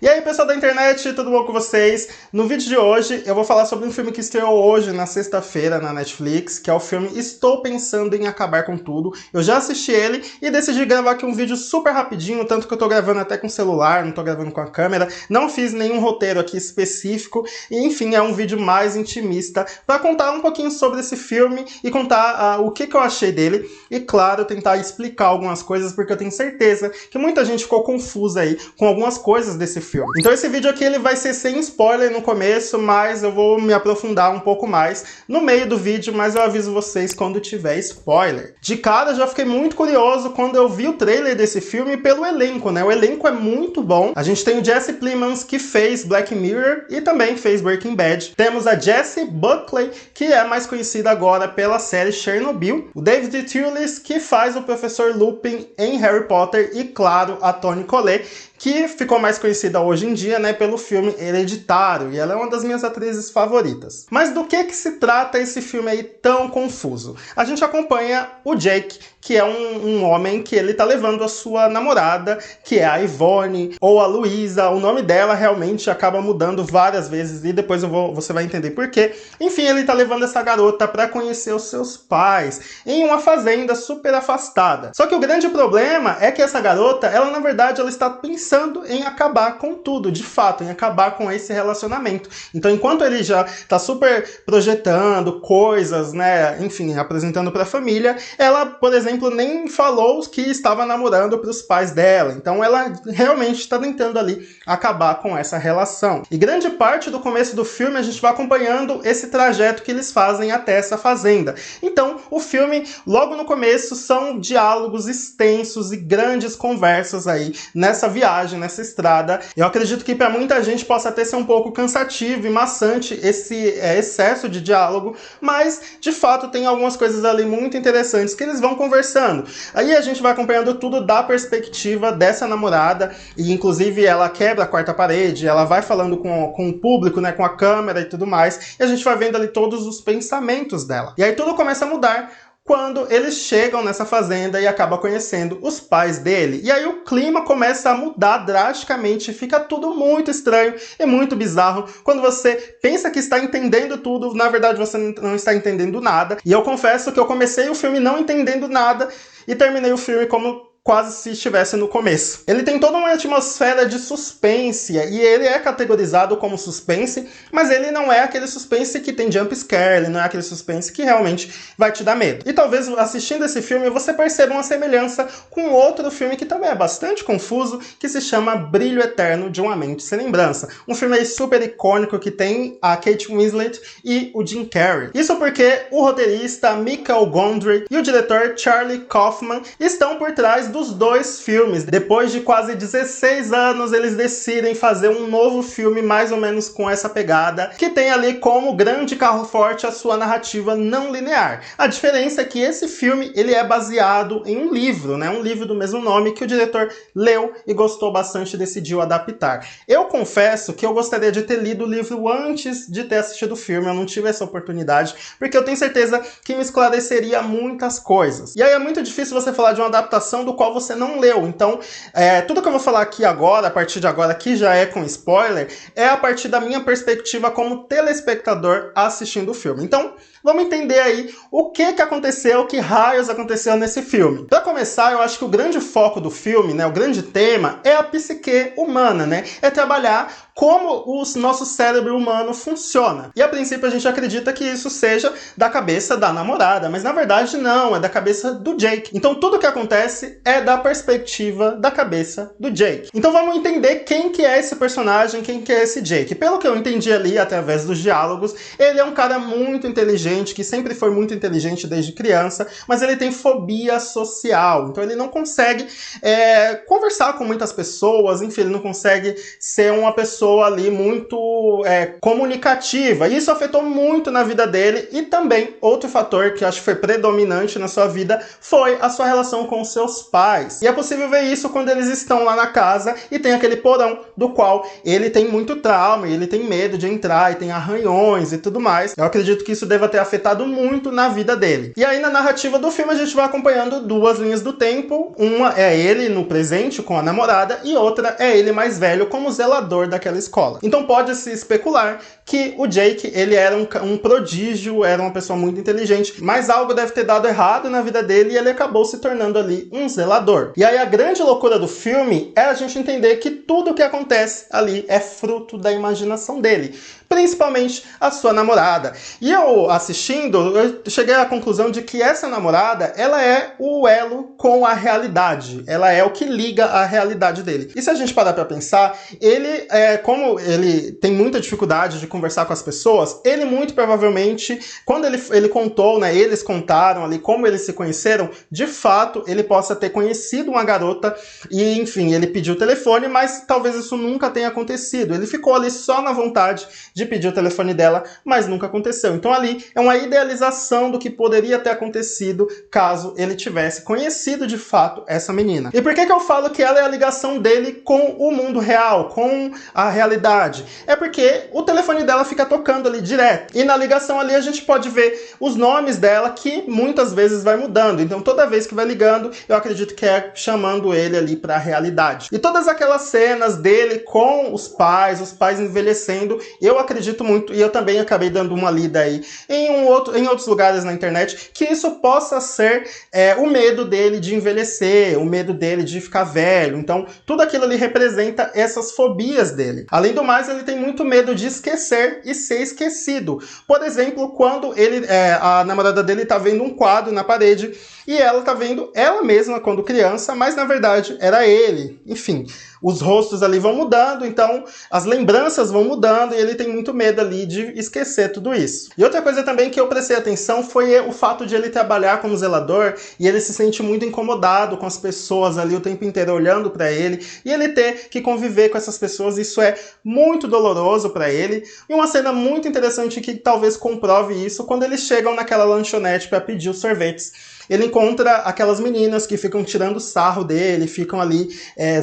E aí, pessoal da internet, tudo bom com vocês? No vídeo de hoje eu vou falar sobre um filme que estreou hoje, na sexta-feira, na Netflix, que é o filme Estou Pensando em Acabar com Tudo. Eu já assisti ele e decidi gravar aqui um vídeo super rapidinho, tanto que eu tô gravando até com celular, não tô gravando com a câmera, não fiz nenhum roteiro aqui específico, e enfim, é um vídeo mais intimista, para contar um pouquinho sobre esse filme e contar o que eu achei dele, e claro, tentar explicar algumas coisas, porque eu tenho certeza que muita gente ficou confusa aí com algumas coisas desse filme. Então esse vídeo aqui ele vai ser sem spoiler no começo, mas eu vou me aprofundar um pouco mais no meio do vídeo, mas eu aviso vocês quando tiver spoiler. De cara, já fiquei muito curioso quando eu vi o trailer desse filme pelo elenco, né? O elenco é muito bom. A gente tem o Jesse Plemons, que fez Black Mirror e também fez Breaking Bad. Temos a Jessie Buckley, que é mais conhecida agora pela série Chernobyl. O David Thewlis, que faz o Professor Lupin em Harry Potter. E claro, a Toni Collette, que ficou mais conhecida hoje em dia, né, pelo filme Hereditário, e ela é uma das minhas atrizes favoritas. Mas do que se trata esse filme aí tão confuso? A gente acompanha o Jake, que é um homem que ele tá levando a sua namorada, que é a Yvonne, ou a Luísa. O nome dela realmente acaba mudando várias vezes, e depois você vai entender por quê. Enfim, ele tá levando essa garota para conhecer os seus pais, em uma fazenda super afastada. Só que o grande problema é que essa garota, ela na verdade, ela está pensando em acabar com tudo, de fato, em acabar com esse relacionamento. Então, enquanto ele já tá super projetando coisas, né, enfim, apresentando para a família, ela, por exemplo, nem falou que estava namorando para os pais dela. Então, ela realmente está tentando ali acabar com essa relação. E grande parte do começo do filme a gente vai acompanhando esse trajeto que eles fazem até essa fazenda. Então, o filme, logo no começo, são diálogos extensos e grandes conversas aí nessa viagem, nessa estrada. Eu acredito que para muita gente possa até ser um pouco cansativo e maçante esse excesso de diálogo, mas de fato tem algumas coisas ali muito interessantes que eles vão conversando. Aí a gente vai acompanhando tudo da perspectiva dessa namorada, e inclusive ela quebra a quarta parede, ela vai falando com o público, né, com a câmera e tudo mais, e a gente vai vendo ali todos os pensamentos dela. E aí tudo começa a mudar quando eles chegam nessa fazenda e acabam conhecendo os pais dele. E aí o clima começa a mudar drasticamente, fica tudo muito estranho e muito bizarro. Quando você pensa que está entendendo tudo, na verdade você não está entendendo nada. E eu confesso que eu comecei o filme não entendendo nada e terminei o filme como quase se estivesse no começo. Ele tem toda uma atmosfera de suspense, e ele é categorizado como suspense, mas ele não é aquele suspense que tem jump scare, ele não é aquele suspense que realmente vai te dar medo. E talvez assistindo esse filme você perceba uma semelhança com outro filme que também é bastante confuso, que se chama Brilho Eterno de uma Mente Sem Lembrança. Um filme aí super icônico que tem a Kate Winslet e o Jim Carrey. Isso porque o roteirista Michael Gondry e o diretor Charlie Kaufman estão por trás dos dois filmes. Depois de quase 16 anos, eles decidem fazer um novo filme mais ou menos com essa pegada, que tem ali como grande carro forte a sua narrativa não linear. A diferença é que esse filme ele é baseado em um livro, né? Um livro do mesmo nome que o diretor leu e gostou bastante e decidiu adaptar. Eu confesso que eu gostaria de ter lido o livro antes de ter assistido o filme, eu não tive essa oportunidade, porque eu tenho certeza que me esclareceria muitas coisas. E aí é muito difícil você falar de uma adaptação do qual você não leu. Então, tudo que eu vou falar aqui agora, a partir de agora, que já é com spoiler, é a partir da minha perspectiva como telespectador assistindo o filme. Então, vamos entender aí o que aconteceu, que raios aconteceu nesse filme. Para começar, eu acho que o grande foco do filme, né, o grande tema, é a psique humana, né? É trabalhar como o nosso cérebro humano funciona. E a princípio a gente acredita que isso seja da cabeça da namorada, mas na verdade não, é da cabeça do Jake. Então tudo que acontece é da perspectiva da cabeça do Jake. Então vamos entender quem que é esse personagem, quem que é esse Jake. Pelo que eu entendi ali, através dos diálogos, ele é um cara muito inteligente, que sempre foi muito inteligente desde criança, mas ele tem fobia social. Então ele não consegue conversar com muitas pessoas, enfim, ele não consegue ser uma pessoa ali muito comunicativa. E isso afetou muito na vida dele, e também outro fator que eu acho que foi predominante na sua vida foi a sua relação com os seus pais. E é possível ver isso quando eles estão lá na casa e tem aquele porão do qual ele tem muito trauma e ele tem medo de entrar e tem arranhões e tudo mais. Eu acredito que isso deva ter afetado muito na vida dele. E aí na narrativa do filme a gente vai acompanhando duas linhas do tempo, uma é ele no presente com a namorada e outra é ele mais velho como zelador daquela escola. Então pode-se especular que o Jake, ele era um prodígio, era uma pessoa muito inteligente, mas algo deve ter dado errado na vida dele e ele acabou se tornando ali um zelador. E aí a grande loucura do filme é a gente entender que tudo o que acontece ali é fruto da imaginação dele, principalmente a sua namorada. E eu assistindo, eu cheguei à conclusão de que essa namorada, ela é o elo com a realidade. Ela é o que liga a realidade dele. E se a gente parar pra pensar, ele, como ele tem muita dificuldade de conversar com as pessoas, ele muito provavelmente, quando ele contou, né, eles contaram ali como eles se conheceram, de fato, ele possa ter conhecido uma garota e, enfim, ele pediu o telefone, mas talvez isso nunca tenha acontecido. Ele ficou ali só na vontade de pedir o telefone dela, mas nunca aconteceu. Então ali é uma idealização do que poderia ter acontecido caso ele tivesse conhecido de fato essa menina. E por que eu falo que ela é a ligação dele com o mundo real, com a realidade? É porque o telefone dela fica tocando ali direto. E na ligação ali a gente pode ver os nomes dela que muitas vezes vai mudando. Então toda vez que vai ligando, eu acredito que é chamando ele ali para a realidade. E todas aquelas cenas dele com os pais envelhecendo, eu acredito muito, e eu também acabei dando uma lida aí em outros lugares na internet, que isso possa ser o medo dele de envelhecer, o medo dele de ficar velho. Então, tudo aquilo ali representa essas fobias dele. Além do mais, ele tem muito medo de esquecer e ser esquecido. Por exemplo, quando a namorada dele tá vendo um quadro na parede e ela tá vendo ela mesma quando criança, mas na verdade era ele. Enfim, os rostos ali vão mudando, então as lembranças vão mudando e ele tem muito medo ali de esquecer tudo isso. E outra coisa também que eu prestei atenção foi o fato de ele trabalhar como zelador e ele se sente muito incomodado com as pessoas ali o tempo inteiro olhando para ele e ele ter que conviver com essas pessoas, isso é muito doloroso para ele. E uma cena muito interessante que talvez comprove isso, quando eles chegam naquela lanchonete para pedir os sorvetes. Ele encontra aquelas meninas que ficam tirando sarro dele, ficam ali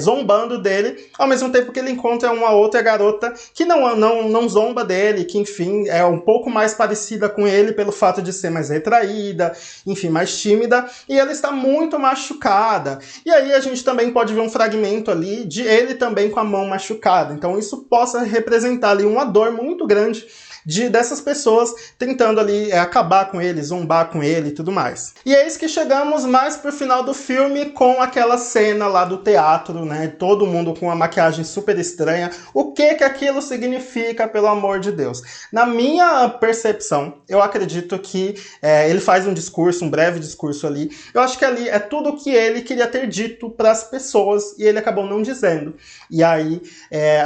zombando dele, ao mesmo tempo que ele encontra uma outra garota que não zomba dele, que enfim é um pouco mais parecida com ele pelo fato de ser mais retraída, enfim, mais tímida, e ela está muito machucada. E aí a gente também pode ver um fragmento ali de ele também com a mão machucada, então isso possa representar ali uma dor muito grande dessas pessoas tentando ali acabar com ele, zombar com ele e tudo mais. E é isso que chegamos mais pro final do filme com aquela cena lá do teatro, né? Todo mundo com uma maquiagem super estranha. O que aquilo significa, pelo amor de Deus? Na minha percepção, eu acredito que ele faz um discurso, um breve discurso ali. Eu acho que ali é tudo o que ele queria ter dito para as pessoas e ele acabou não dizendo. E aí,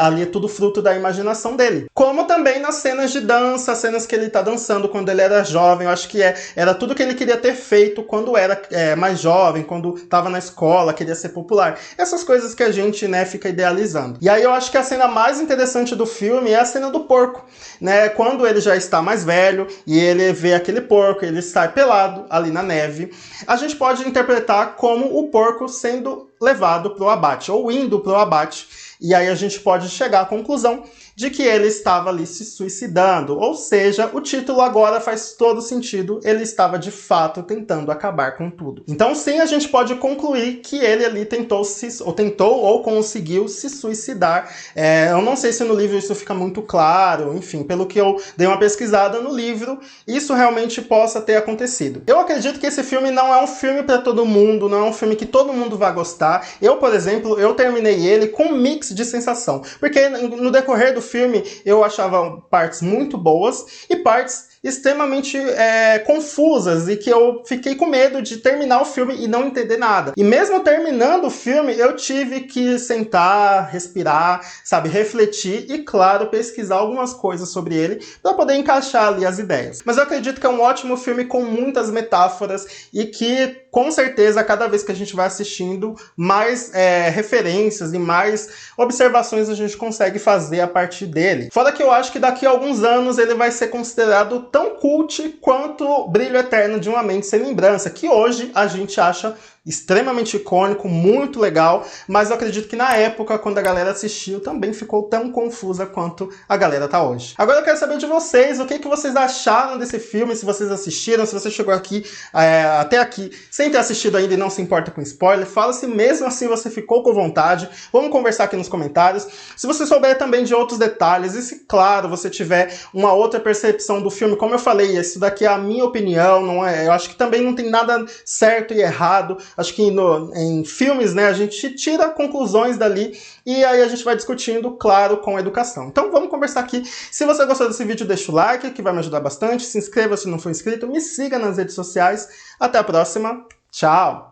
ali é tudo fruto da imaginação dele. Como também nas cenas de dança, cenas que ele tá dançando quando ele era jovem, eu acho que era tudo que ele queria ter feito quando era mais jovem, quando tava na escola, queria ser popular. Essas coisas que a gente, né, fica idealizando. E aí eu acho que a cena mais interessante do filme é a cena do porco, né, quando ele já está mais velho e ele vê aquele porco, ele sai pelado ali na neve, a gente pode interpretar como o porco sendo levado pro abate, ou indo pro abate, e aí a gente pode chegar à conclusão de que ele estava ali se suicidando, ou seja, o título agora faz todo sentido, ele estava de fato tentando acabar com tudo. Então sim, a gente pode concluir que ele ali tentou ou conseguiu se suicidar. Eu não sei se no livro isso fica muito claro, enfim, pelo que eu dei uma pesquisada no livro, isso realmente possa ter acontecido. Eu acredito que esse filme não é um filme para todo mundo, não é um filme que todo mundo vai gostar. Eu, por exemplo, eu terminei ele com um mix de sensação, porque no decorrer do filme eu achava partes muito boas e partes extremamente confusas e que eu fiquei com medo de terminar o filme e não entender nada. E mesmo terminando o filme, eu tive que sentar, respirar, sabe, refletir e, claro, pesquisar algumas coisas sobre ele para poder encaixar ali as ideias. Mas eu acredito que é um ótimo filme com muitas metáforas e que, com certeza, cada vez que a gente vai assistindo, mais referências e mais observações a gente consegue fazer a partir dele. Fora que eu acho que daqui a alguns anos ele vai ser considerado tão cult quanto Brilho Eterno de uma Mente Sem Lembrança, que hoje a gente acha extremamente icônico, muito legal, mas eu acredito que na época, quando a galera assistiu, também ficou tão confusa quanto a galera tá hoje. Agora eu quero saber de vocês, o que vocês acharam desse filme, se vocês assistiram, se você chegou aqui, até aqui, sem ter assistido ainda e não se importa com spoiler, fala se mesmo assim você ficou com vontade, vamos conversar aqui nos comentários. Se você souber também de outros detalhes, e se, claro, você tiver uma outra percepção do filme, como eu falei, isso daqui é a minha opinião, não é, eu acho que também não tem nada certo e errado. Acho que em filmes, né, a gente tira conclusões dali e aí a gente vai discutindo, claro, com educação. Então vamos conversar aqui. Se você gostou desse vídeo, deixa o like, que vai me ajudar bastante. Se inscreva se não for inscrito, me siga nas redes sociais. Até a próxima. Tchau!